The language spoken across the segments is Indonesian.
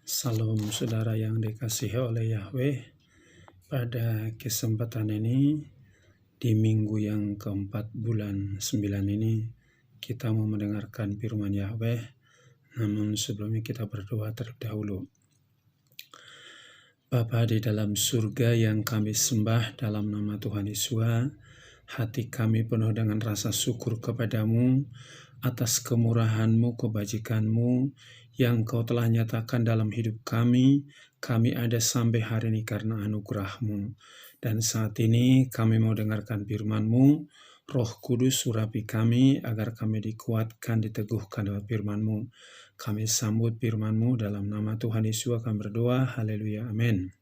Salam saudara yang dikasihi oleh Yahweh. Pada kesempatan ini, di minggu yang keempat bulan 9 ini, kita mau mendengarkan firman Yahweh. Namun sebelumnya kita berdoa terlebih dahulu. Bapa di dalam surga yang kami sembah dalam nama Tuhan Yesus, hati kami penuh dengan rasa syukur kepadamu atas kemurahan-Mu, kebajikan-Mu yang Kau telah nyatakan dalam hidup kami. Kami ada sampai hari ini karena anugerah-Mu. Dan saat ini kami mau dengarkan firman-Mu. Roh Kudus surapi kami agar kami dikuatkan, diteguhkan dengan firman-Mu. Kami sambut firman-Mu dalam nama Tuhan Yesus akan berdoa. Haleluya. Amin.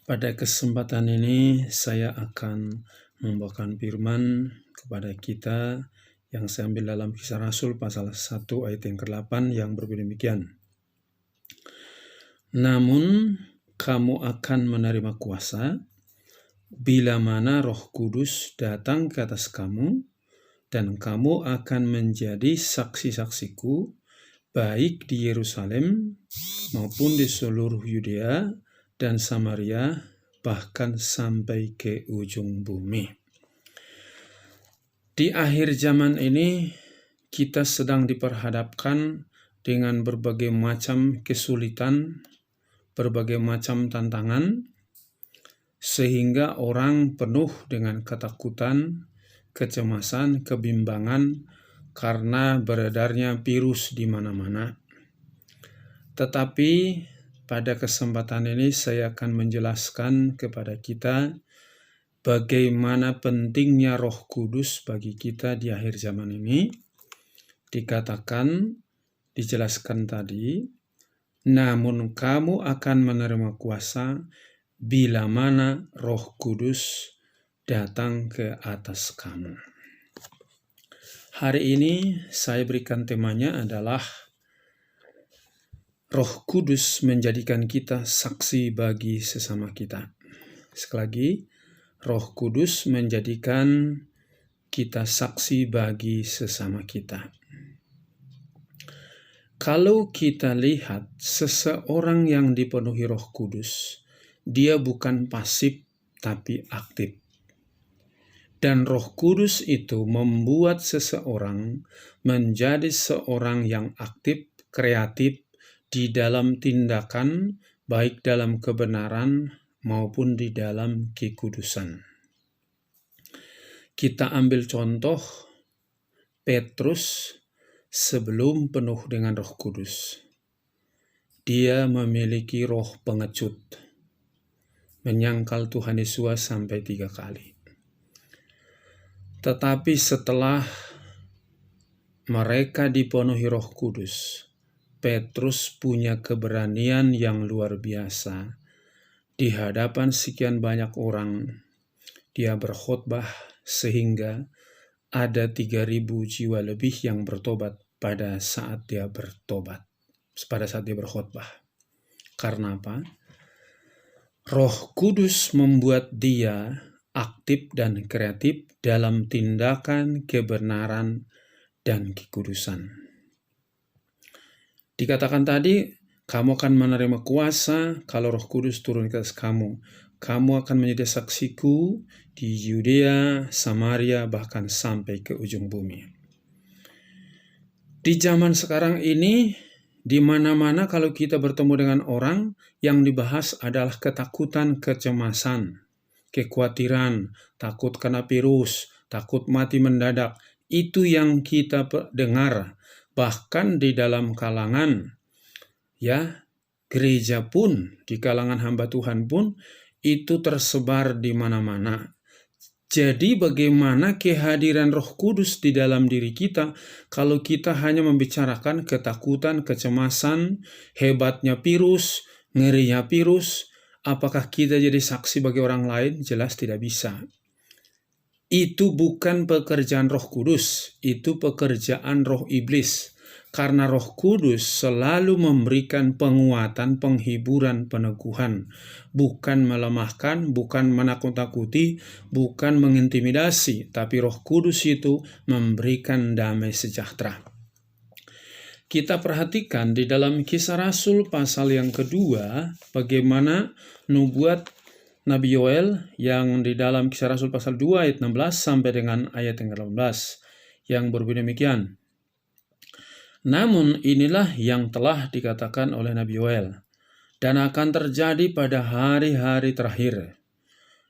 Pada kesempatan ini saya akan membawakan firman kepada kita yang saya ambil dalam Kisah Rasul pasal 1 ayat yang ke-8 yang berbunyi demikian. Namun kamu akan menerima kuasa bila mana Roh Kudus datang ke atas kamu, dan kamu akan menjadi saksi-saksiku baik di Yerusalem maupun di seluruh Yudea dan Samaria, bahkan sampai ke ujung bumi. Di akhir zaman ini, kita sedang diperhadapkan dengan berbagai macam kesulitan, berbagai macam tantangan, sehingga orang penuh dengan ketakutan, kecemasan, kebimbangan karena beredarnya virus di mana-mana. Tetapi pada kesempatan ini saya akan menjelaskan kepada kita bagaimana pentingnya Roh Kudus bagi kita di akhir zaman ini. Dikatakan, dijelaskan tadi, namun kamu akan menerima kuasa bila mana Roh Kudus datang ke atas kamu. Hari ini saya berikan temanya adalah Roh Kudus menjadikan kita saksi bagi sesama kita. Sekali lagi, Roh Kudus menjadikan kita saksi bagi sesama kita. Kalau kita lihat seseorang yang dipenuhi Roh Kudus, dia bukan pasif tapi aktif. Dan Roh Kudus itu membuat seseorang menjadi seorang yang aktif, kreatif di dalam tindakan, baik dalam kebenaran maupun di dalam kekudusan. Kita ambil contoh Petrus sebelum penuh dengan Roh Kudus. Dia memiliki roh pengecut, menyangkal Tuhan Yesus sampai 3 kali. Tetapi setelah mereka dipenuhi Roh Kudus, Petrus punya keberanian yang luar biasa. Di hadapan sekian banyak orang, dia berkhotbah sehingga ada 3.000 jiwa lebih yang bertobat pada saat dia bertobat, pada saat dia berkhotbah. Karena apa? Roh Kudus membuat dia aktif dan kreatif dalam tindakan kebenaran dan kekudusan. Dikatakan tadi, kamu akan menerima kuasa kalau Roh Kudus turun ke atas kamu. Kamu akan menjadi saksiku di Yudea, Samaria, bahkan sampai ke ujung bumi. Di zaman sekarang ini, di mana-mana kalau kita bertemu dengan orang, yang dibahas adalah ketakutan, kecemasan, kekhawatiran, takut kena virus, takut mati mendadak. Itu yang kita dengar. Bahkan di dalam kalangan gereja pun, di kalangan hamba Tuhan pun, itu tersebar di mana-mana. Jadi bagaimana kehadiran Roh Kudus di dalam diri kita kalau kita hanya membicarakan ketakutan, kecemasan, hebatnya virus, ngerinya virus? Apakah kita jadi saksi bagi orang lain? Jelas tidak bisa. Itu bukan pekerjaan Roh Kudus, itu pekerjaan roh iblis. Karena Roh Kudus selalu memberikan penguatan, penghiburan, peneguhan. Bukan melemahkan, bukan menakut-takuti, bukan mengintimidasi. Tapi Roh Kudus itu memberikan damai sejahtera. Kita perhatikan di dalam Kisah Rasul pasal yang kedua, bagaimana nubuat Nabi Yoel yang di dalam Kisah Rasul pasal 2 ayat 16 sampai dengan ayat yang ke-18 yang berbunyi demikian. Namun inilah yang telah dikatakan oleh Nabi Yoel, dan akan terjadi pada hari-hari terakhir.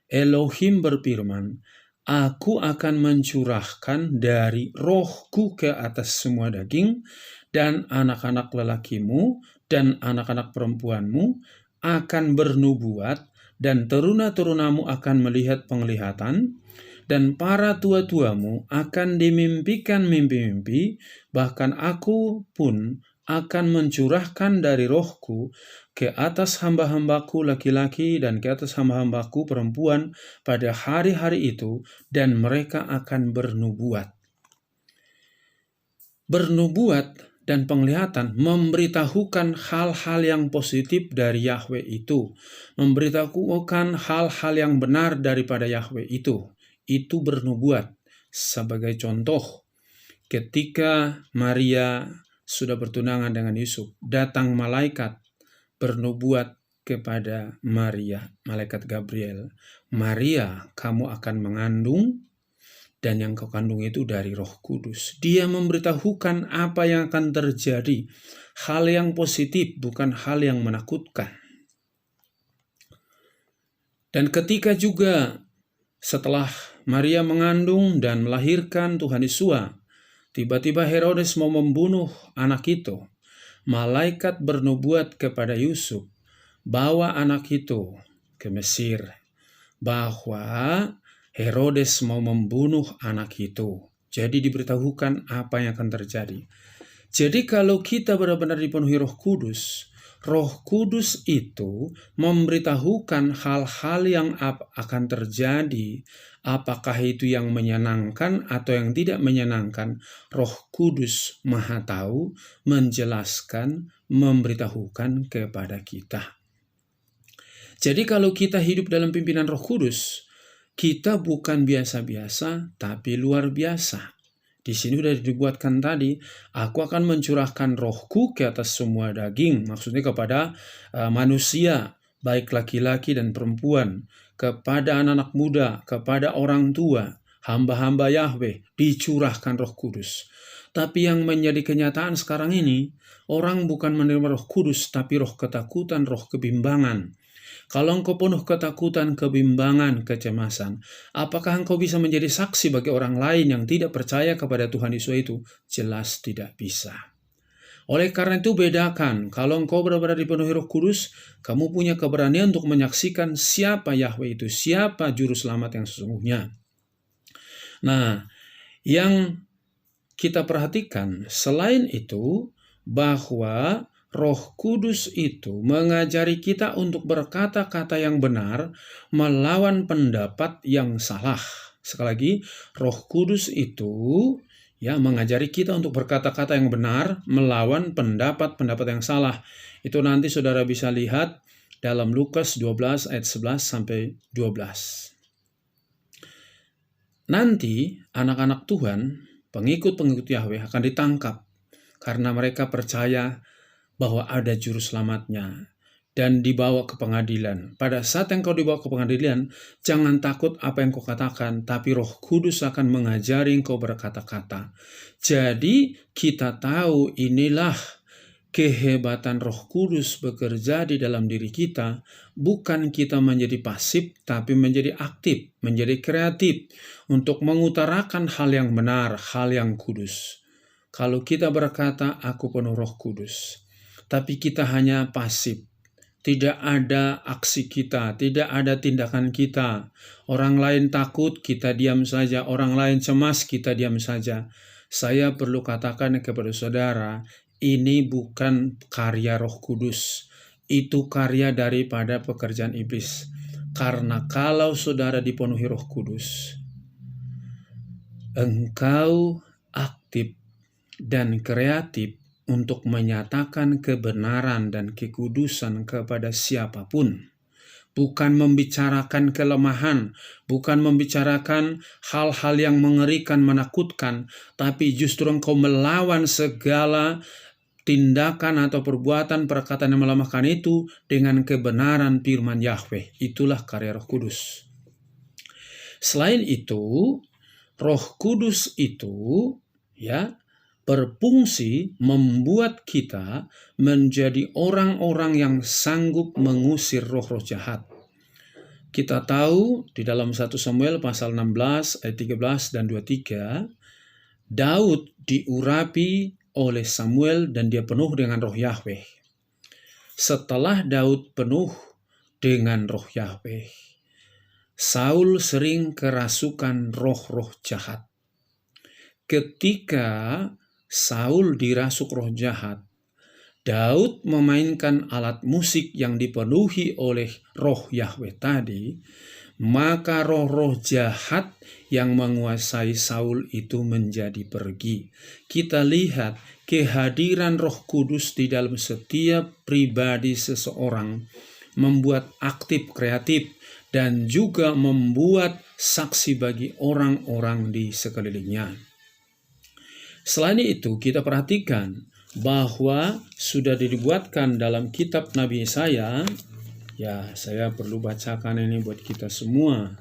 Elohim berfirman, Aku akan mencurahkan dari rohku ke atas semua daging, dan anak-anak lelakimu dan anak-anak perempuanmu akan bernubuat, dan teruna-terunamu akan melihat penglihatan, dan para tua-tuamu akan dimimpikan mimpi-mimpi, bahkan aku pun akan mencurahkan dari rohku ke atas hamba-hambaku laki-laki dan ke atas hamba-hambaku perempuan pada hari-hari itu, dan mereka akan bernubuat. Bernubuat dan penglihatan memberitahukan hal-hal yang positif dari Yahweh itu, memberitahukan hal-hal yang benar daripada Yahweh itu. Itu bernubuat. Sebagai contoh, ketika Maria sudah bertunangan dengan Yusuf, datang malaikat bernubuat kepada Maria, malaikat Gabriel, Maria, kamu akan mengandung, dan yang kau kandung itu dari Roh Kudus. Dia memberitahukan apa yang akan terjadi, hal yang positif, bukan hal yang menakutkan. Dan ketika juga setelah Maria mengandung dan melahirkan Tuhan Yesus, tiba-tiba Herodes mau membunuh anak itu. Malaikat bernubuat kepada Yusuf, bawa anak itu ke Mesir, bahwa Herodes mau membunuh anak itu. Jadi diberitahukan apa yang akan terjadi. Jadi kalau kita benar-benar dipenuhi Roh Kudus itu memberitahukan hal-hal yang akan terjadi. Apakah itu yang menyenangkan atau yang tidak menyenangkan? Roh Kudus Maha Tahu, menjelaskan, memberitahukan kepada kita. Jadi kalau kita hidup dalam pimpinan Roh Kudus, kita bukan biasa-biasa, tapi luar biasa. Di sini sudah dibuatkan tadi, aku akan mencurahkan rohku ke atas semua daging. Maksudnya kepada manusia, baik laki-laki dan perempuan, kepada anak-anak muda, kepada orang tua, hamba-hamba Yahweh, dicurahkan Roh Kudus. Tapi yang menjadi kenyataan sekarang ini, orang bukan menerima Roh Kudus, tapi roh ketakutan, roh kebimbangan. Kalau engkau penuh ketakutan, kebimbangan, kecemasan, apakah engkau bisa menjadi saksi bagi orang lain yang tidak percaya kepada Tuhan Yesus itu? Jelas tidak bisa. Oleh karena itu bedakan, kalau engkau benar-benar dipenuhi Roh Kudus, kamu punya keberanian untuk menyaksikan siapa Yahweh itu, siapa Juru Selamat yang sesungguhnya. Nah, yang kita perhatikan selain itu, bahwa Roh Kudus itu mengajari kita untuk berkata-kata yang benar melawan pendapat yang salah. Sekali lagi, Roh Kudus itu mengajari kita untuk berkata-kata yang benar melawan pendapat-pendapat yang salah. Itu nanti saudara bisa lihat dalam Lukas 12 ayat 11 sampai 12. Nanti anak-anak Tuhan, pengikut-pengikut Yahweh akan ditangkap karena mereka percaya bahwa ada juru selamatnya dan dibawa ke pengadilan. Pada saat yang kau dibawa ke pengadilan, jangan takut apa yang kau katakan, tapi Roh Kudus akan mengajari engkau berkata-kata. Jadi kita tahu inilah kehebatan Roh Kudus bekerja di dalam diri kita, bukan kita menjadi pasif, tapi menjadi aktif, menjadi kreatif untuk mengutarakan hal yang benar, hal yang kudus. Kalau kita berkata, aku penuh Roh Kudus, tapi kita hanya pasif, tidak ada aksi kita, tidak ada tindakan kita. Orang lain takut, kita diam saja. Orang lain cemas, kita diam saja. Saya perlu katakan kepada saudara, ini bukan karya Roh Kudus. Itu karya daripada pekerjaan iblis. Karena kalau saudara dipenuhi Roh Kudus, engkau aktif dan kreatif untuk menyatakan kebenaran dan kekudusan kepada siapapun. Bukan membicarakan kelemahan, bukan membicarakan hal-hal yang mengerikan, menakutkan, tapi justru engkau melawan segala tindakan atau perbuatan perkataan yang melemahkan itu dengan kebenaran firman Yahweh. Itulah karya Roh Kudus. Selain itu, Roh Kudus itu berfungsi membuat kita menjadi orang-orang yang sanggup mengusir roh-roh jahat. Kita tahu di dalam 1 Samuel pasal 16 ayat 13 dan 23, Daud diurapi oleh Samuel dan dia penuh dengan roh Yahweh. Setelah Daud penuh dengan roh Yahweh, Saul sering kerasukan roh-roh jahat. Ketika Saul dirasuk roh jahat, Daud memainkan alat musik yang dipenuhi oleh roh Yahweh tadi, maka roh-roh jahat yang menguasai Saul itu menjadi pergi. Kita lihat kehadiran Roh Kudus di dalam setiap pribadi seseorang membuat aktif, kreatif, dan juga membuat saksi bagi orang-orang di sekelilingnya. Selain itu, kita perhatikan bahwa sudah dibuatkan dalam kitab Nabi Yesaya. Saya perlu bacakan ini buat kita semua.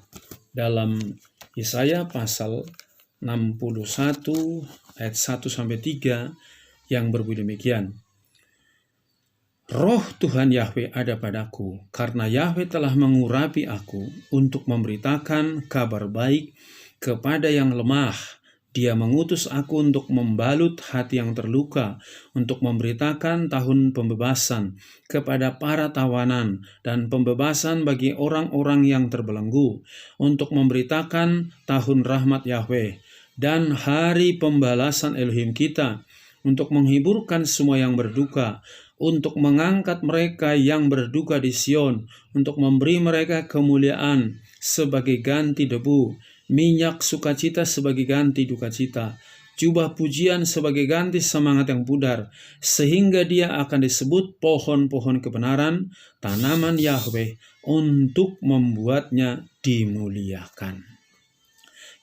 Dalam Yesaya pasal 61 ayat 1-3 yang berbunyi demikian. Roh Tuhan Yahweh ada padaku, karena Yahweh telah mengurapi aku untuk memberitakan kabar baik kepada yang lemah. Dia mengutus aku untuk membalut hati yang terluka, untuk memberitakan tahun pembebasan kepada para tawanan dan pembebasan bagi orang-orang yang terbelenggu, untuk memberitakan tahun rahmat Yahweh dan hari pembalasan Elohim kita, untuk menghiburkan semua yang berduka, untuk mengangkat mereka yang berduka di Sion, untuk memberi mereka kemuliaan sebagai ganti debu, minyak sukacita sebagai ganti duka cita, jubah pujian sebagai ganti semangat yang pudar, sehingga dia akan disebut pohon-pohon kebenaran, tanaman Yahweh, untuk membuatnya dimuliakan.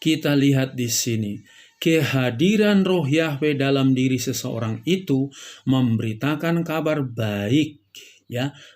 Kita lihat di sini, kehadiran roh Yahweh dalam diri seseorang itu memberitakan kabar baik,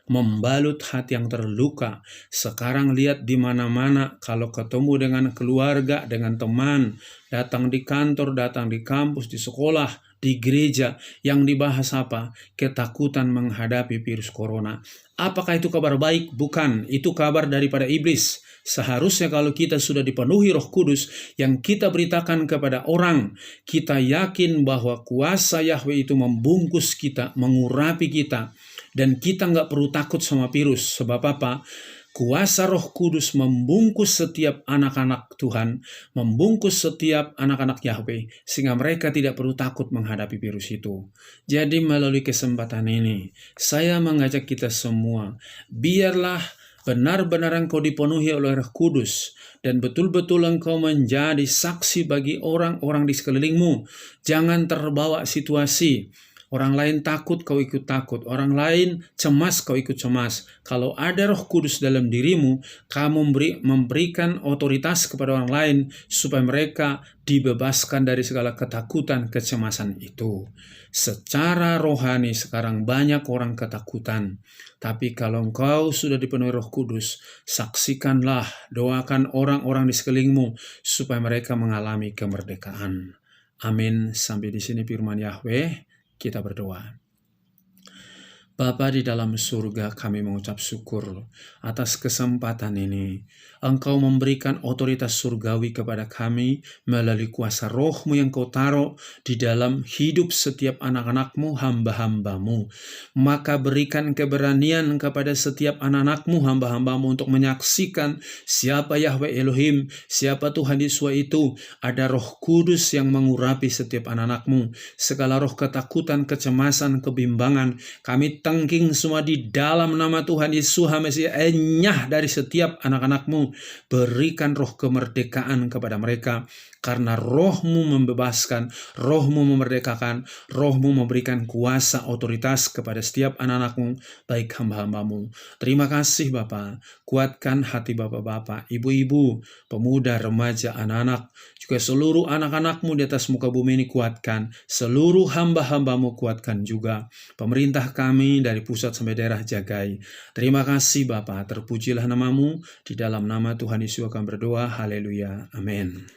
membalut hati yang terluka. Sekarang lihat di mana-mana, kalau ketemu dengan keluarga, dengan teman, datang di kantor, datang di kampus, di sekolah, di gereja, yang dibahas apa? Ketakutan menghadapi virus corona. Apakah itu kabar baik? Bukan, itu kabar daripada iblis. Seharusnya kalau kita sudah dipenuhi Roh Kudus yang kita beritakan kepada orang, kita yakin bahwa kuasa Yahweh itu membungkus kita, mengurapi kita, dan kita nggak perlu takut sama virus. Sebab apa? Kuasa Roh Kudus membungkus setiap anak-anak Tuhan, membungkus setiap anak-anak Yahweh, sehingga mereka tidak perlu takut menghadapi virus itu. Jadi melalui kesempatan ini, saya mengajak kita semua, biarlah benar-benar engkau dipenuhi oleh Roh Kudus, dan betul-betul engkau menjadi saksi bagi orang-orang di sekelilingmu. Jangan terbawa situasi. Orang lain takut, kau ikut takut. Orang lain cemas, kau ikut cemas. Kalau ada Roh Kudus dalam dirimu, kamu memberikan otoritas kepada orang lain supaya mereka dibebaskan dari segala ketakutan, kecemasan itu. Secara rohani sekarang banyak orang ketakutan. Tapi kalau engkau sudah dipenuhi Roh Kudus, saksikanlah, doakan orang-orang di sekelilingmu supaya mereka mengalami kemerdekaan. Amin. Sampai di sini firman Yahweh. Kita berdoa. Bapa di dalam surga, kami mengucap syukur atas kesempatan ini. Engkau memberikan otoritas surgawi kepada kami melalui kuasa Roh-Mu yang Kau taruh di dalam hidup setiap anak-anak-Mu, hamba-hamba-Mu. Maka berikan keberanian kepada setiap anak-anak-Mu, hamba-hamba-Mu untuk menyaksikan siapa Yahweh Elohim, siapa Tuhan Yesus itu. Ada Roh Kudus yang mengurapi setiap anak-anak-Mu. Segala roh ketakutan, kecemasan, kebimbangan, kami tengking semua di dalam nama Tuhan Yesus Mesias. Enyah dari setiap anak-anak-Mu. Berikan roh kemerdekaan kepada mereka. Karena roh-Mu membebaskan, roh-Mu memerdekakan, roh-Mu memberikan kuasa otoritas kepada setiap anak-anak-Mu, baik hamba-hamba-Mu. Terima kasih Bapa. Kuatkan hati Bapak-bapak, ibu-ibu, pemuda, remaja, anak-anak, juga seluruh anak-anak-Mu di atas muka bumi ini kuatkan. Seluruh hamba-hamba-Mu kuatkan juga. Pemerintah kami dari pusat sampai daerah jagai. Terima kasih Bapa, terpujilah nama-Mu. Di dalam nama Tuhan Yesus kami berdoa. Haleluya. Amin.